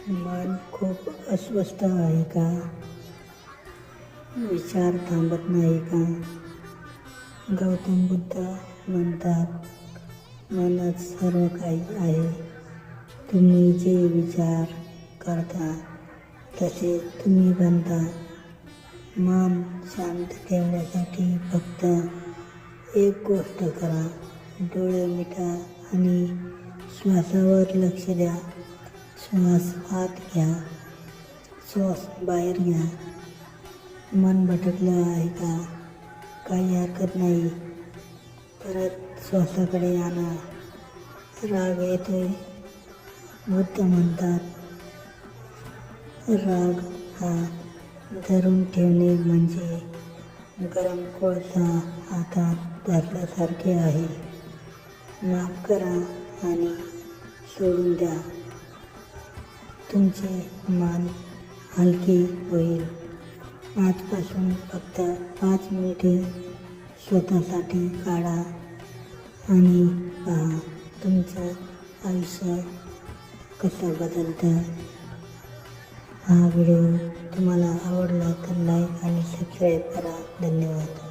मन खूप अस्वस्थ आहे का? विचार थांबत नाही का? गौतम बुद्ध म्हणतात, मनच सर्व काही आहे. तुम्ही जे विचार करता तसे तुम्ही बनता. मन शांत ठेवण्यासाठी फक्त एक गोष्ट करा. डोळे मिटा आणि श्वासावर लक्ष द्या. श्वास आत घ्या, श्वास बाहेर घ्या. मन भटकलं आहे का? काही हरकत नाही. परत श्वासाकडे आणा. राग येतोय? बुद्ध म्हणतात, राग हा धरून ठेवणे म्हणजे गरम कोळसा हातात धरल्यासारखे आहे. माफ करा आणि सोडून द्या. तुमचे मन हलके होईल. आजपासून फक्त 5 मिनिटे स्वतःसाठी काढा आणि पहा तुमचं आयुष्य कसं बदलतं. हा व्हिडिओ तुम्हाला आवडला तर लाईक आणि सबस्क्राईब करा. धन्यवाद.